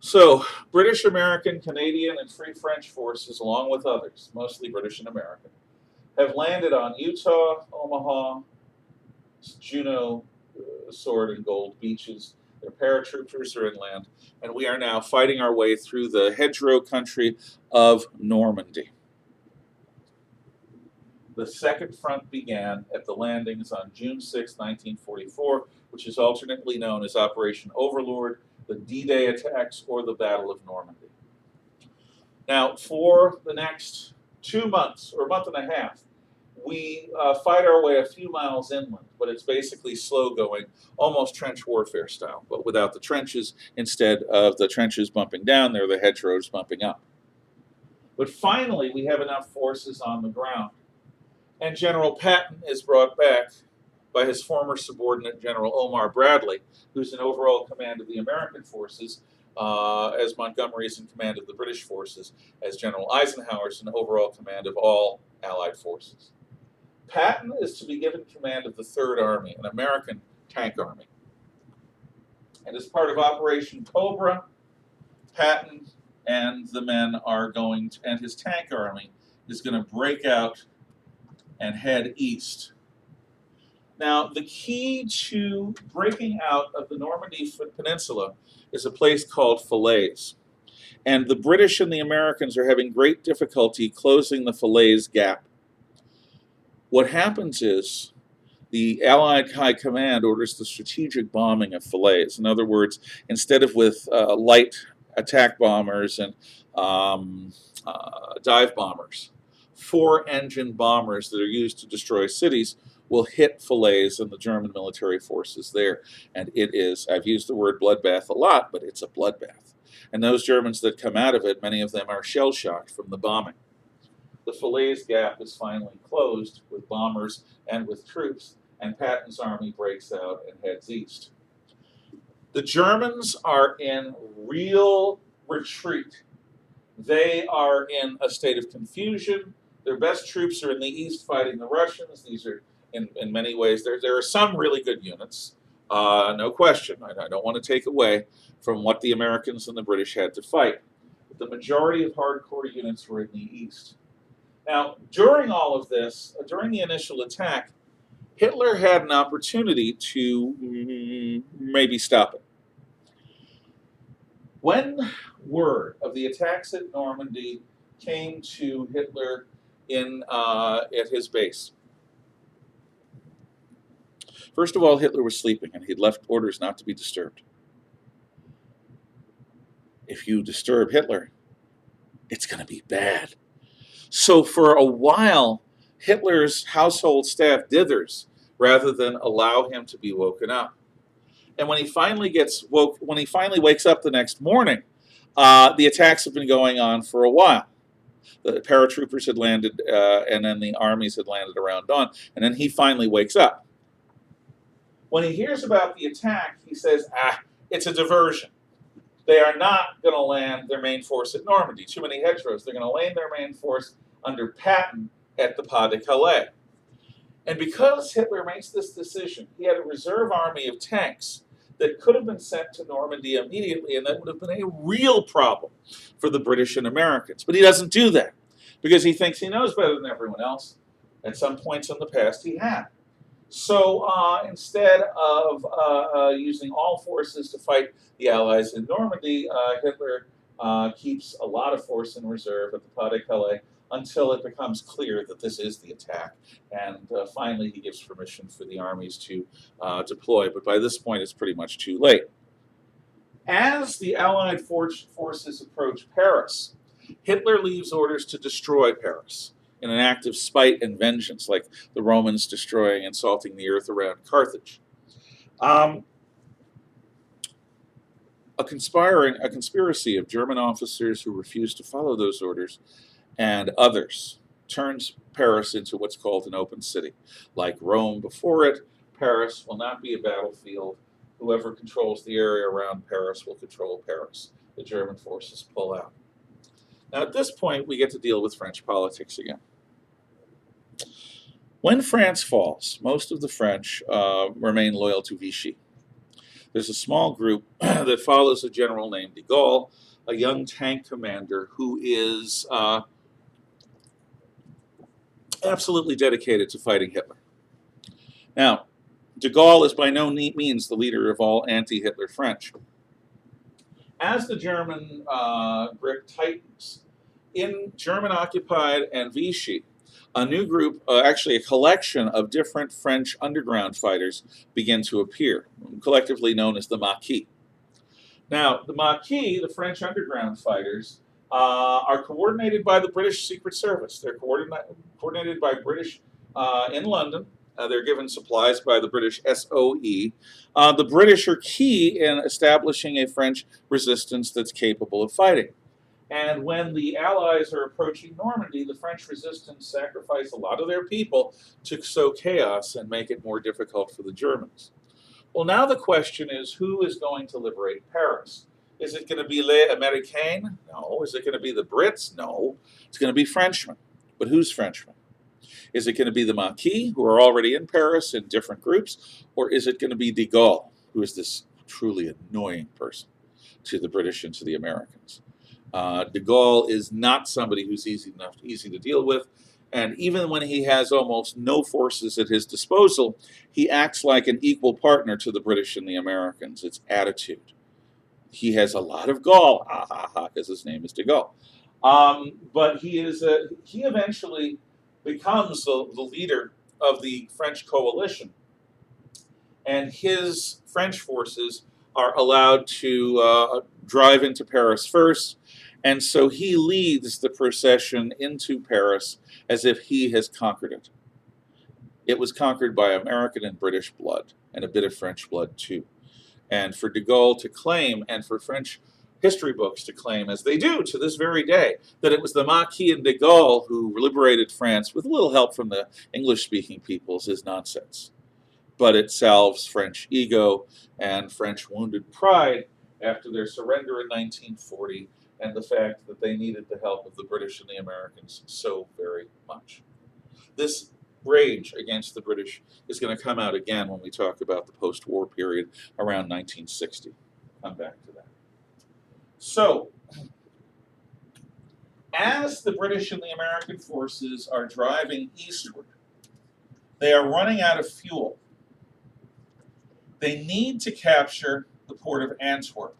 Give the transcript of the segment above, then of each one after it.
So, British, American, Canadian, and Free French forces, along with others, mostly British and American, have landed on Utah, Omaha, Juneau, Sword, and Gold beaches. Their paratroopers are inland, and we are now fighting our way through the hedgerow country of Normandy. The Second Front began at the landings on June 6, 1944, which is alternately known as Operation Overlord, the D-Day attacks, or the Battle of Normandy. Now, for the next 2 months, or a month and a half, we fight our way a few miles inland, but it's basically slow going, almost trench warfare style, but without the trenches. Instead of the trenches bumping down, they're the hedgerows bumping up. But finally, we have enough forces on the ground, and General Patton is brought back by his former subordinate, General Omar Bradley, who's in overall command of the American forces, as Montgomery is in command of the British forces, as General Eisenhower is in overall command of all Allied forces. Patton is to be given command of the Third Army, an American tank army. And as part of Operation Cobra, Patton and the men are going to, and his tank army is going to break out and head east. Now, the key to breaking out of the Normandy Peninsula is a place called Falaise. And the British and the Americans are having great difficulty closing the Falaise Gap. What happens is the Allied High Command orders the strategic bombing of Falaise. In other words, instead of with light attack bombers and dive bombers, 4-engine bombers that are used to destroy cities will hit Falaise and the German military forces there. And it is, I've used the word bloodbath a lot, but it's a bloodbath. And those Germans that come out of it, many of them are shell-shocked from the bombing. The Falaise Gap is finally closed with bombers and with troops, and Patton's army breaks out and heads east. The Germans are in real retreat. They are in a state of confusion. Their best troops are in the east fighting the Russians. These are, in many ways, there are some really good units, no question. I don't want to take away from what the Americans and the British had to fight. But the majority of hardcore units were in the east. Now, during all of this, during the initial attack, Hitler had an opportunity to maybe stop it. When word of the attacks at Normandy came to Hitler at his base, first of all, Hitler was sleeping, and he'd left orders not to be disturbed. If you disturb Hitler, it's going to be bad. So for a while, Hitler's household staff dithers rather than allow him to be woken up. And when he finally wakes up the next morning, the attacks have been going on for a while. The paratroopers had landed, and then the armies had landed around dawn, and then he finally wakes up. When he hears about the attack, he says, it's a diversion. They are not going to land their main force at Normandy. Too many hedgerows. They're going to land their main force under Patton at the Pas de Calais. And because Hitler makes this decision, he had a reserve army of tanks that could have been sent to Normandy immediately, and that would have been a real problem for the British and Americans. But he doesn't do that because he thinks he knows better than everyone else. At some points in the past, he had. So instead of using all forces to fight the Allies in Normandy, Hitler keeps a lot of force in reserve at the Pas de Calais until it becomes clear that this is the attack. And finally, he gives permission for the armies to deploy. But by this point, it's pretty much too late. As the Allied forces approach Paris, Hitler leaves orders to destroy Paris in an act of spite and vengeance, like the Romans destroying and salting the earth around Carthage. A conspiracy of German officers who refused to follow those orders and others turns Paris into what's called an open city. Like Rome before it, Paris will not be a battlefield. Whoever controls the area around Paris will control Paris. The German forces pull out. Now, at this point, we get to deal with French politics again. When France falls, most of the French remain loyal to Vichy. There's a small group that follows a general named de Gaulle, a young tank commander who is absolutely dedicated to fighting Hitler. Now, de Gaulle is by no means the leader of all anti-Hitler French. As the German grip tightens, in German-occupied and Vichy, a new group, actually a collection of different French underground fighters begin to appear, collectively known as the Maquis. Now, the Maquis, the French underground fighters, are coordinated by the British Secret Service. They're coordinated by British in London. They're given supplies by the British SOE. The British are key in establishing a French resistance that's capable of fighting. And when the Allies are approaching Normandy, the French resistance sacrifice a lot of their people to sow chaos and make it more difficult for the Germans. Well, now the question is, who is going to liberate Paris? Is it going to be les Américains? No. Is it going to be the Brits? No. It's going to be Frenchmen. But who's Frenchmen? Is it going to be the Maquis, who are already in Paris in different groups? Or is it going to be de Gaulle, who is this truly annoying person to the British and to the Americans? De Gaulle is not somebody who's easy to deal with. And even when he has almost no forces at his disposal, he acts like an equal partner to the British and the Americans. It's attitude. He has a lot of gall, because his name is de Gaulle. But he eventually becomes the leader of the French coalition, and his French forces are allowed to drive into Paris first. And so he leads the procession into Paris as if he has conquered it. It was conquered by American and British blood, and a bit of French blood too. And for de Gaulle to claim, and for French history books to claim, as they do to this very day, that it was the Maquis and de Gaulle who liberated France with a little help from the English-speaking peoples is nonsense. But it salves French ego and French wounded pride after their surrender in 1940, and the fact that they needed the help of the British and the Americans so very much. This rage against the British is going to come out again when we talk about the post-war period around 1960. Come back to that. So, as the British and the American forces are driving eastward, they are running out of fuel. They need to capture the port of Antwerp.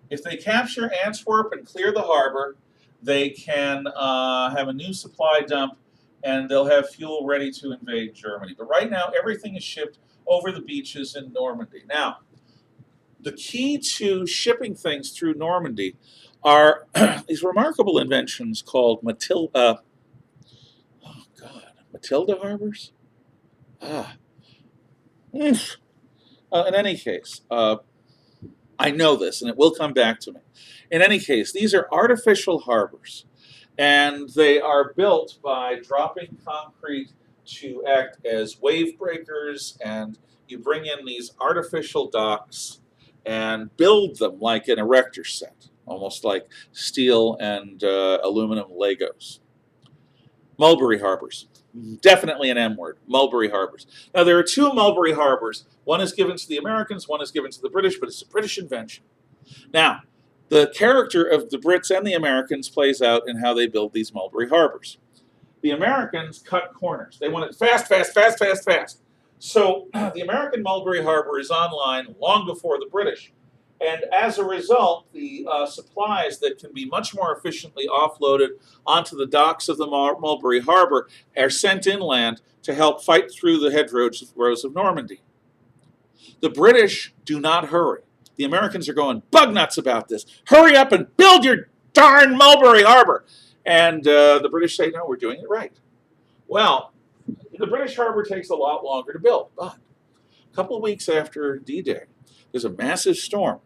If they capture Antwerp and clear the harbor, they can have a new supply dump, and they'll have fuel ready to invade Germany. But right now, everything is shipped over the beaches in Normandy. Now, the key to shipping things through Normandy are these remarkable inventions called Matilda harbors? In any case, I know this, and it will come back to me. In any case, these are artificial harbors, and they are built by dropping concrete to act as wave breakers, and you bring in these artificial docks and build them like an erector set, almost like steel and aluminum Legos. Mulberry harbors. Definitely an M word, Mulberry harbors. Now, there are two Mulberry harbors. One is given to the Americans, one is given to the British, but it's a British invention. Now, the character of the Brits and the Americans plays out in how they build these Mulberry harbors. The Americans cut corners. They want it fast, fast, fast, fast, fast. So the American Mulberry Harbor is online long before the British. And as a result, the supplies that can be much more efficiently offloaded onto the docks of the Mulberry Harbor are sent inland to help fight through the hedgerows of Normandy. The British do not hurry. The Americans are going bug nuts about this. Hurry up and build your darn Mulberry Harbor. And the British say, no, we're doing it right. Well, the British harbor takes a lot longer to build, but a couple of weeks after D-Day, there's a massive storm.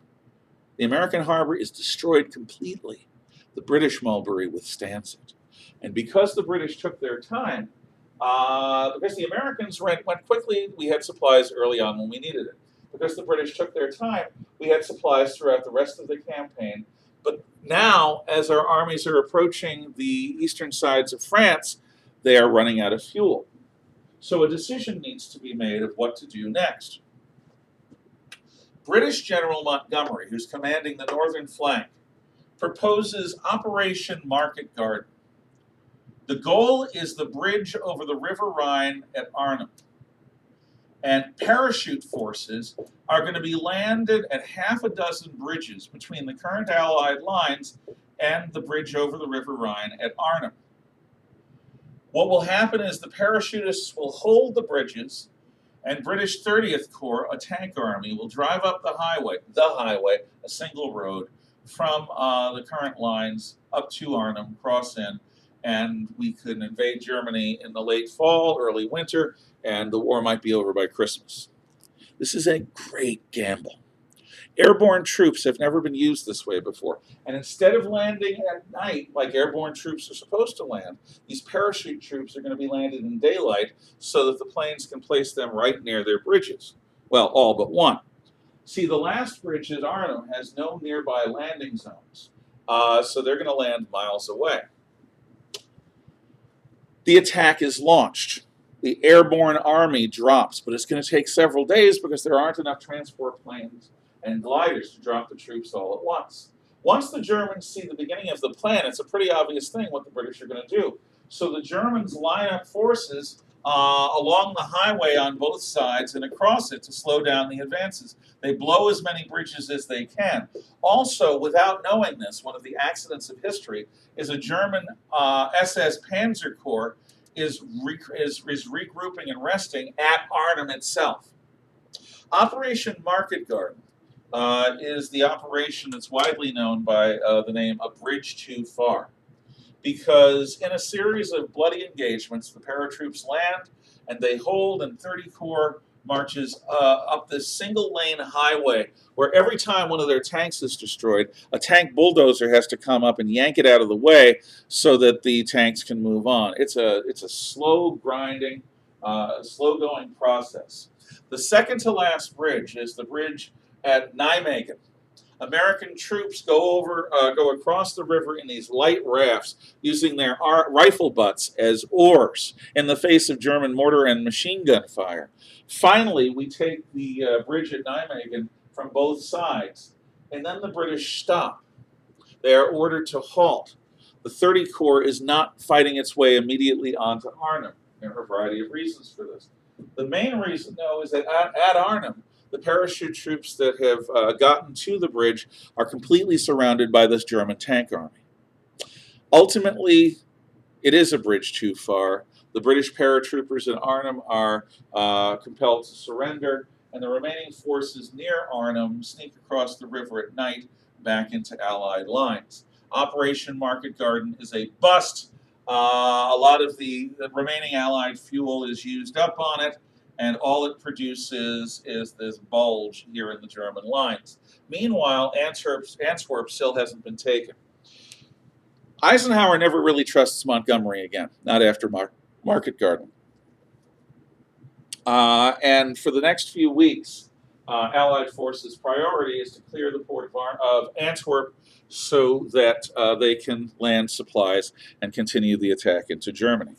The American harbor is destroyed completely. The British Mulberry withstands it. And because the British took their time, because the Americans went quickly, we had supplies early on when we needed it. Because the British took their time, we had supplies throughout the rest of the campaign. But now, as our armies are approaching the eastern sides of France, they are running out of fuel. So a decision needs to be made of what to do next. British General Montgomery, who's commanding the northern flank, proposes Operation Market Garden. The goal is the bridge over the River Rhine at Arnhem. And parachute forces are going to be landed at half a dozen bridges between the current Allied lines and the bridge over the River Rhine at Arnhem. What will happen is the parachutists will hold the bridges, and British 30th Corps, a tank army, will drive up the highway, a single road, from the current lines up to Arnhem, cross in, and we could invade Germany in the late fall, early winter, and the war might be over by Christmas. This is a great gamble. Airborne troops have never been used this way before. And instead of landing at night like airborne troops are supposed to land, these parachute troops are going to be landed in daylight so that the planes can place them right near their bridges. Well, all but one. See, the last bridge at Arnhem has no nearby landing zones, so they're going to land miles away. The attack is launched. The airborne army drops, but it's going to take several days because there aren't enough transport planes and gliders to drop the troops all at once. Once the Germans see the beginning of the plan, it's a pretty obvious thing what the British are going to do. So the Germans line up forces along the highway on both sides and across it to slow down the advances. They blow as many bridges as they can. Also, without knowing this, one of the accidents of history is a German SS Panzer Corps is regrouping and resting at Arnhem itself. Operation Market Garden is the operation that's widely known by the name A Bridge Too Far, because in a series of bloody engagements, the paratroops land and they hold, and 30 Corps marches up this single-lane highway where every time one of their tanks is destroyed, a tank bulldozer has to come up and yank it out of the way so that the tanks can move on. It's a slow grinding, slow-going process. The second to last bridge is the bridge at Nijmegen. American troops go across the river in these light rafts using their rifle butts as oars in the face of German mortar and machine gun fire. Finally, we take the bridge at Nijmegen from both sides, and then the British stop. They are ordered to halt. The 30 Corps is not fighting its way immediately onto Arnhem. There are a variety of reasons for this. The main reason, though, is that at Arnhem, the parachute troops that have gotten to the bridge are completely surrounded by this German tank army. Ultimately, it is a bridge too far. The British paratroopers in Arnhem are compelled to surrender, and the remaining forces near Arnhem sneak across the river at night back into Allied lines. Operation Market Garden is a bust. A lot of the remaining Allied fuel is used up on it, and all it produces is this bulge here in the German lines. Meanwhile, Antwerp still hasn't been taken. Eisenhower never really trusts Montgomery again, not after Market Garden. And for the next few weeks, Allied forces' priority is to clear the port of Antwerp so that they can land supplies and continue the attack into Germany.